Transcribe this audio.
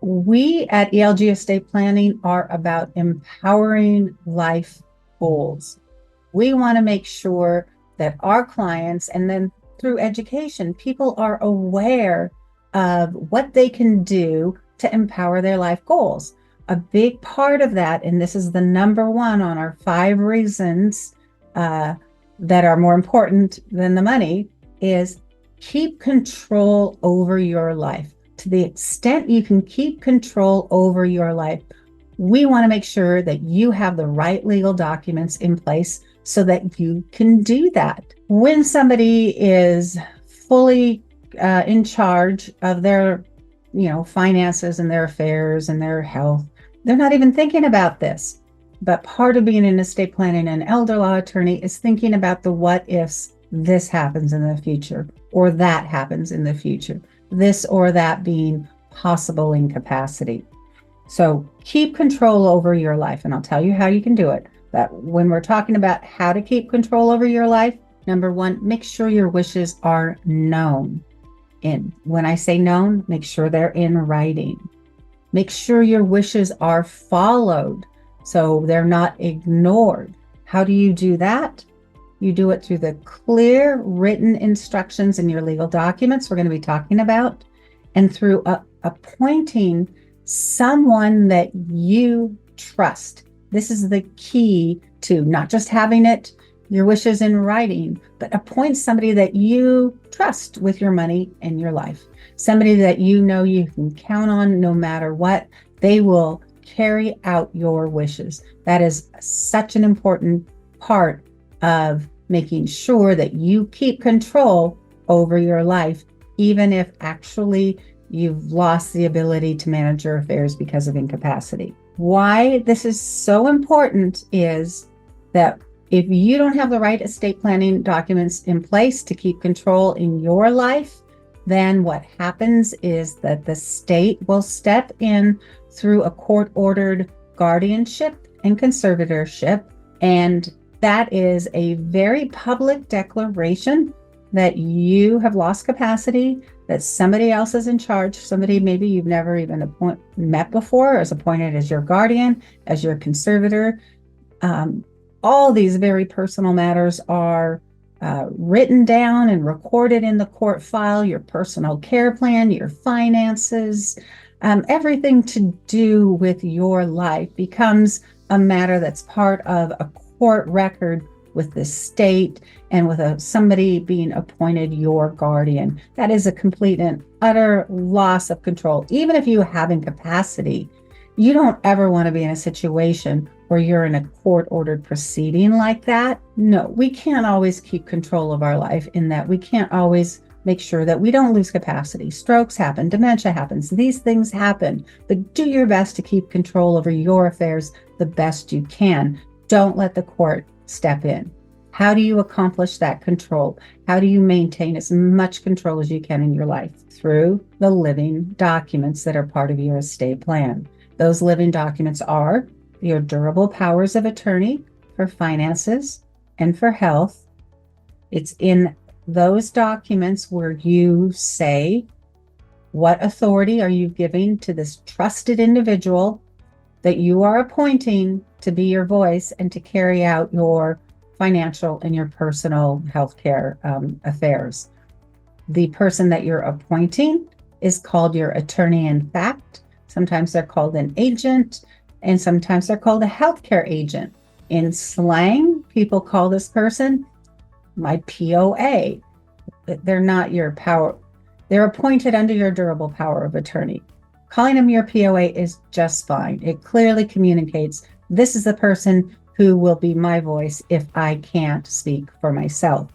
We at ELG Estate Planning are about empowering life goals. We want to make sure that our clients, and then through education, people are aware of what they can do to empower their life goals. A big part of that, and this is the number one on our 5 reasons that are more important than the money, is keep control over your life. To the extent you can keep control over your life, we want to make sure that you have the right legal documents in place so that you can do that. When somebody is fully in charge of their, finances and their affairs and their health, they're not even thinking about this. But part of being an estate planning and elder law attorney is thinking about the what ifs. This happens in the future, or that happens in the future, this or that being possible incapacity. So keep control over your life, and I'll tell you how you can do it. But when we're talking about how to keep control over your life, number one, make sure your wishes are known. And when I say known, make sure they're in writing. Make sure your wishes are followed so they're not ignored. How do you do that? You do it through the clear written instructions in your legal documents we're going to be talking about, and through appointing someone that you trust. This is the key to not just having your wishes in writing, but appoint somebody that you trust with your money and your life. Somebody that you know you can count on no matter what. They will carry out your wishes. That is such an important part of making sure that you keep control over your life, even if actually you've lost the ability to manage your affairs because of incapacity. Why this is so important is that if you don't have the right estate planning documents in place to keep control in your life, then what happens is that the state will step in through a court-ordered guardianship and conservatorship, and that is a very public declaration that you have lost capacity, that somebody else is in charge, somebody maybe you've never even met before is appointed as your guardian, as your conservator. All these very personal matters are written down and recorded in the court file, your personal care plan, your finances, everything to do with your life becomes a matter that's part of a court record with the state and with somebody being appointed your guardian. That is a complete and utter loss of control. Even if you have incapacity, you don't ever want to be in a situation where you're in a court-ordered proceeding like that. No, we can't always keep control of our life in that we can't always make sure that we don't lose capacity. Strokes happen, dementia happens, these things happen, but do your best to keep control over your affairs the best you can. Don't let the court step in. How do you accomplish that control? How do you maintain as much control as you can in your life? Through the living documents that are part of your estate plan. Those living documents are your durable powers of attorney for finances and for health. It's in those documents where you say what authority are you giving to this trusted individual that you are appointing to be your voice and to carry out your financial and your personal healthcare affairs. The person that you're appointing is called your attorney in fact. Sometimes they're called an agent, and sometimes they're called a healthcare agent. In slang, people call this person my POA. They're not your power. They're appointed under your durable power of attorney. Calling them your POA is just fine. It clearly communicates this is the person who will be my voice if I can't speak for myself.